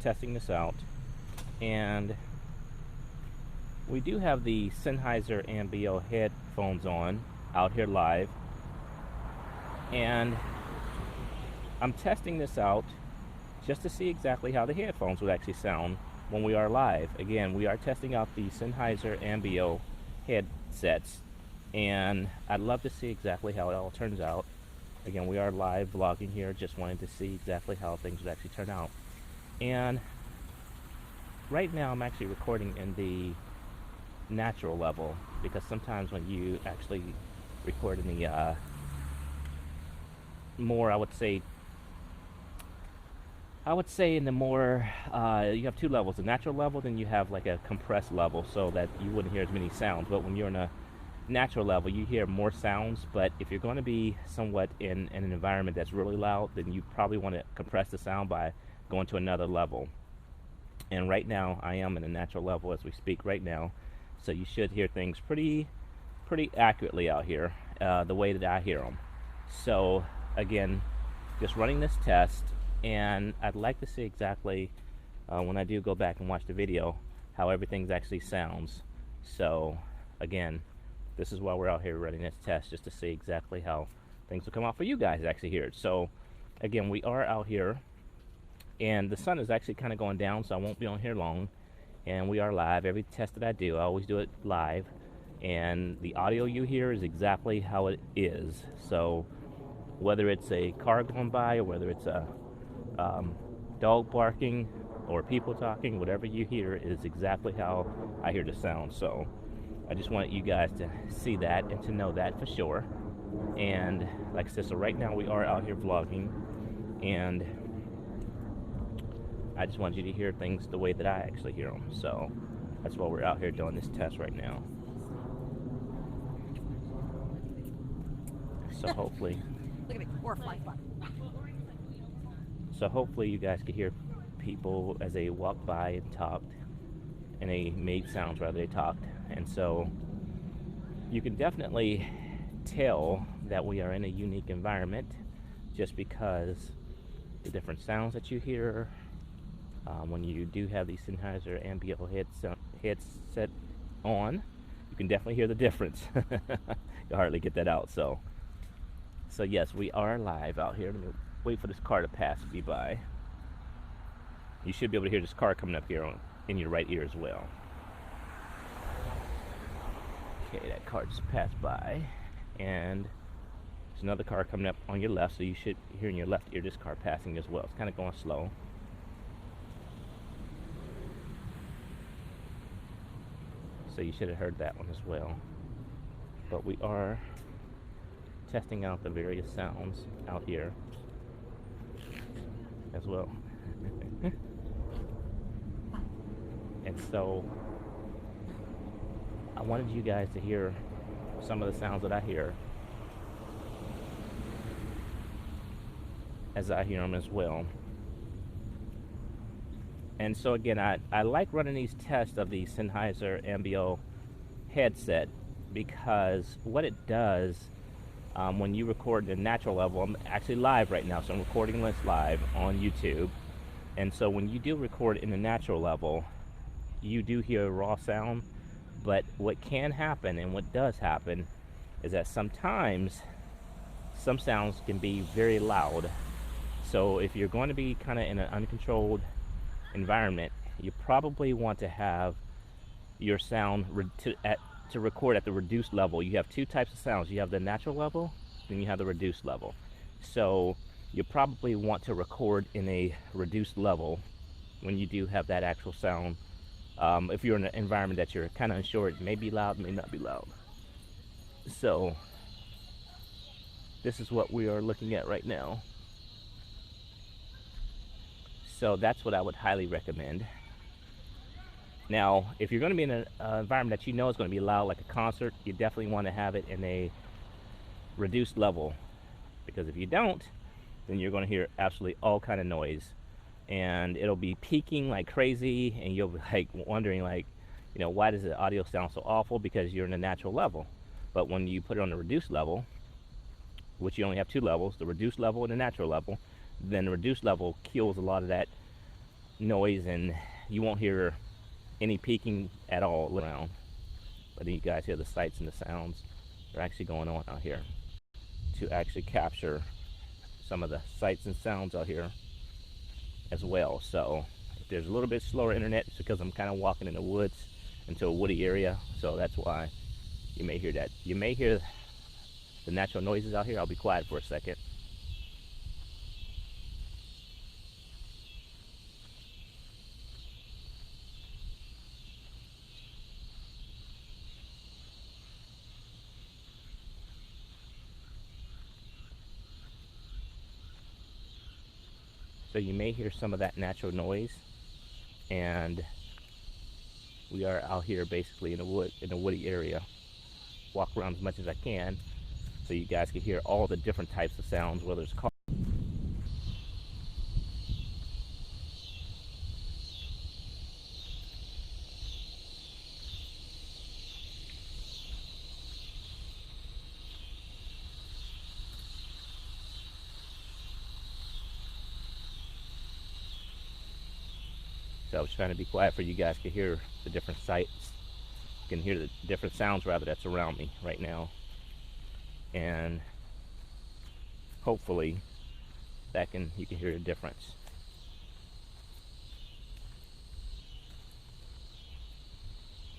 testing this out, and we do have the Sennheiser Ambeo headphones on out here live, and I'm testing this out just to see exactly how the headphones would actually sound when we are live. Again, we are testing out the Sennheiser Ambeo headsets, and I'd love to see exactly how it all turns out. Again, we are live vlogging here, just wanting to see exactly how things would actually turn out. And right now I'm actually recording in the natural level, because sometimes when you actually record in the more, I would say in the more, you have two levels, the natural level, then you have like a compressed level so that you wouldn't hear as many sounds. But when you're in a natural level, you hear more sounds. But if you're going to be somewhat in an environment that's really loud, then you probably want to compress the sound by going to another level. And right now I am in a natural level as we speak right now, so you should hear things pretty accurately out here, the way that I hear them. So again, just running this test, and I'd like to see exactly when I do go back and watch the video how everything actually sounds. So again, this is why we're out here running this test, just to see exactly how things will come out for you guys to actually hear it. So again, we are out here, and the sun is actually kind of going down, so I won't be on here long. And we are live. Every test that I do, I always do it live, and the audio you hear is exactly how it is. So whether it's a car going by, or whether it's a dog barking or people talking, whatever you hear is exactly how I hear the sound. So I just want you guys to see that and to know that for sure. And like I said, so right now we are out here vlogging, and I just want you to hear things the way that I actually hear them. So that's why we're out here doing this test right now. So hopefully, look at me, or fly. So hopefully you guys could hear people as they walked by and talked, and they made sounds rather they talked. And so you can definitely tell that we are in a unique environment just because the different sounds that you hear. When you do have the Sennheiser Ambeo headset on, you can definitely hear the difference. You hardly get that out. So yes, we are live out here. Let me wait for this car to pass me by. You should be able to hear this car coming up here in your right ear as well. Okay, that car just passed by, and there's another car coming up on your left, so you should hear in your left ear this car passing as well. It's kind of going slow. So you should have heard that one as well. But we are testing out the various sounds out here as well. And so I wanted you guys to hear some of the sounds that I hear as I hear them as well. And so again, I like running these tests of the Sennheiser Ambeo headset, because what it does when you record the natural level, I'm actually live right now, so I'm recording this live on YouTube. And so when you do record in the natural level, you do hear a raw sound. But what can happen, and what does happen, is that sometimes some sounds can be very loud. So if you're going to be kind of in an uncontrolled environment, you probably want to have your sound to record at the reduced level. You have two types of sounds. You have the natural level, then you have the reduced level. So you probably want to record in a reduced level when you do have that actual sound. If you're in an environment that you're kind of unsure, it may be loud, may not be loud. So this is what we are looking at right now. So that's what I would highly recommend. Now, if you're going to be in an environment that you know is going to be loud, like a concert, you definitely want to have it in a reduced level, because if you don't, then you're going to hear absolutely all kind of noise, and it'll be peaking like crazy, and you'll be like wondering, like, you know, why does the audio sound so awful? Because you're in a natural level. But when you put it on the reduced level, which you only have two levels, the reduced level and the natural level, then the reduced level kills a lot of that noise, and you won't hear any peaking at all around. But then you guys hear the sights and the sounds that are actually going on out here to actually capture some of the sights and sounds out here as well. So if there's a little bit slower internet, it's because I'm kind of walking in the woods into a woody area, so that's why you may hear that. You may hear the natural noises out here. I'll be quiet for a second. So you may hear some of that natural noise, and we are out here basically in a woody area. Walk around as much as I can so you guys can hear all the different types of sounds, whether it's cars. So I was trying to be quiet for you guys to hear the different sights. You can hear the different sounds rather that's around me right now. And hopefully you can hear the difference.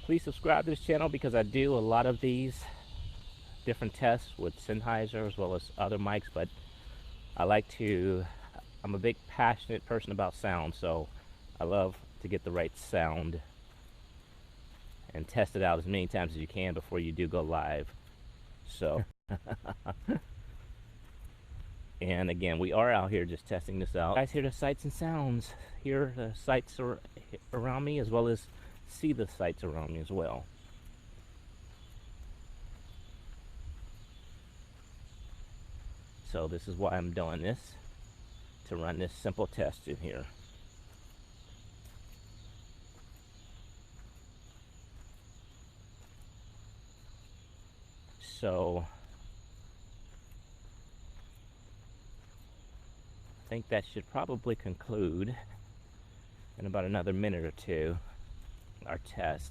Please subscribe to this channel because I do a lot of these different tests with Sennheiser as well as other mics, but I'm a big passionate person about sound, so I love to get the right sound and test it out as many times as you can before you do go live. So and again, we are out here just testing this out. You guys hear the sights and sounds, hear the sights around me, as well as see the sights around me as well. So this is why I'm doing this, to run this simple test in here. So I think that should probably conclude in about another minute or two our test.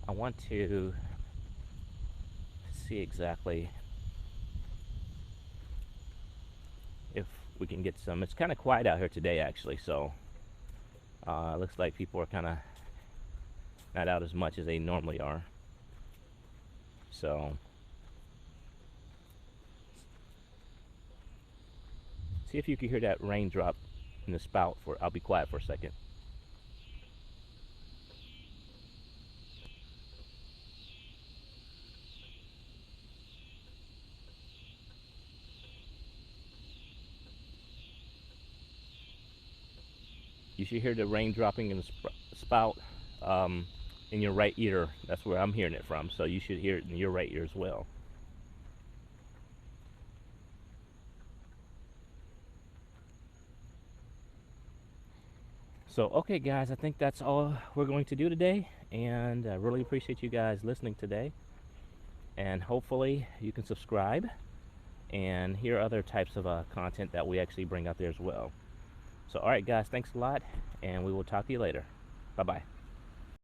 I want to see exactly if we can get some. It's kind of quiet out here today actually, so looks like people are kind of not out as much as they normally are. So see if you can hear that raindrop in the spout. I'll be quiet for a second. You should hear the rain dropping in the spout in your right ear. That's where I'm hearing it from, so you should hear it in your right ear as well. So okay guys, I think that's all we're going to do today, and I really appreciate you guys listening today, and hopefully you can subscribe and hear other types of content that we actually bring out there as well. So alright guys, thanks a lot, and we will talk to you later. Bye bye.